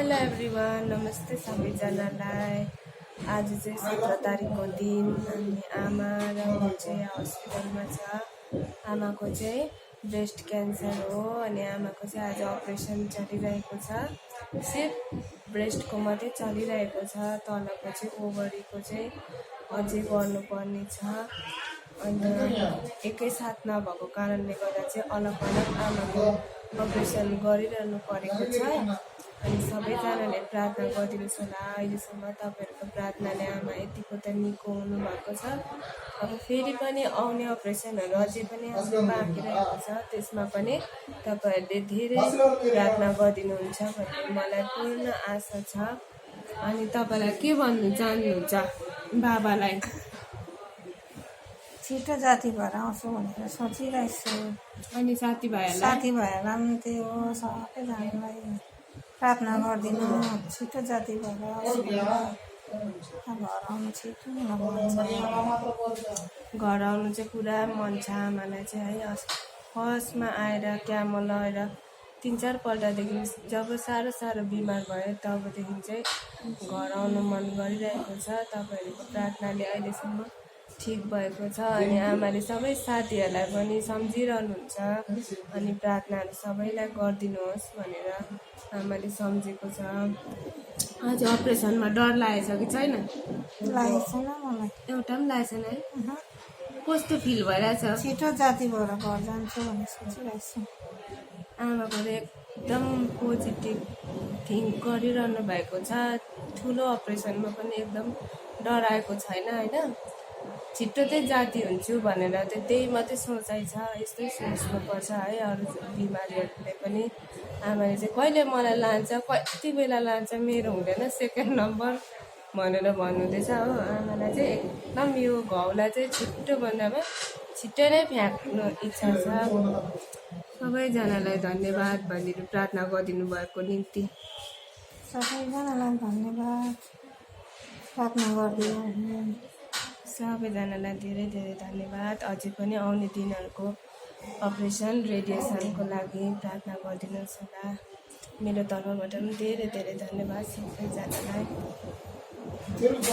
Hello everyone, नमस्ते सबैजनालाई। आज चाहिँ 17 तारिकको दिन अनि आमा र म चाहिँ हस्पिटलमा छ। आमाको चाहिँ ब्रेस्ट क्यान्सर हो अनि आमाको चाहिँ आज अपरेसन चलिरहेको छ। सिर्फ ब्रेस्टको मात्रै चलिरहेको छ, तलको चाहिँ ओभरीको चाहिँ अझै गर्नुपर्ने छ। अनि एकैसाथ नभएको कारणले गर्दा चाहिँ अलग अलग आमाको अपरेसन गरिरहनु परेको छ। अनि सबैजनाले प्रार्थना गरिदिनुहोस् होला। अहिलेसम्म तपाईँहरूको प्रार्थनाले आमा यतिको त निको हुनुभएको छ। अब फेरि पनि आउने अपरेसनहरू अझै पनि बाँकी रहेको छ, त्यसमा पनि तपाईँहरूले धेरै प्रार्थना गरिदिनुहुन्छ भन्ने मलाई पूर्ण आशा छ। अनि तपाईँलाई के भन्नु चाहनुहुन्छ बाबालाई? छिटो जाति भएर आउँछु भनेर सोचिरहेको छु। अनि साथीभाइहरूलाई पनि त्यही हो, सबैजनालाई प्रार्थना गरिदिनु, छिटो जाति भएर आउँछु। घर आउनु छिटो घर आउनु चाहिँ पुरा मन छ आमालाई चाहिँ है। फर्स्टमा आएर क्यामो लगाएर 3-4 पल्टदेखि जब साह्रो बिमार भयो तबदेखि चाहिँ घर आउनु मन गरिरहेको छ। तपाईँहरूको प्रार्थनाले अहिलेसम्म ठिक भएको छ। अनि आमाले सबै साथीहरूलाई पनि सम्झिरहनुहुन्छ अनि प्रार्थनाहरू सबैलाई गरिदिनुहोस् भनेर आमाले सम्झेको छ। आज अपरेसनमा डर लागेको छ कि छैन? लागेको छैन मलाई, एउटा पनि लागेको छैन है? कस्तो फिल भइरहेछ? छिटो जाति भएर घर जान्छु भन्ने सोचिरहेको छु। आमाको एकदम पोजिटिभ थिङ्क गरिरहनु भएको छ। ठुलो अपरेसनमा पनि एकदम डराएको छैन होइन। छिट्टो चाहिँ जाति हुन्छु भनेर त्यही मात्रै सोचाइ छ। यस्तै सोच्नुपर्छ है। अरू बिमारीहरूले पनि आमाले चाहिँ कहिले मलाई लान्छ, कति बेला लान्छ, मेरो हुँदैन सेकेन्ड नम्बर भनेर भन्नुहुँदैछ हो। आमालाई चाहिँ एकदम यो घाउलाई चाहिँ छिट्टोभन्दामा छिट्टो नै फ्याँक्नु इच्छा छ। सबैजनालाई धन्यवाद भनिदिनु प्रार्थना गरिदिनु भएको निम्ति। सबैजनालाई धन्यवाद, प्रार्थना गरिदिनु। सबैजनालाई धेरै धन्यवाद। अझै पनि आउने दिनहरूको अपरेसन रेडिएसनको लागि प्रार्थना गरिदिनुहोस् होला। मेरो तर्फबाट पनि धेरै धन्यवाद सबैजनालाई।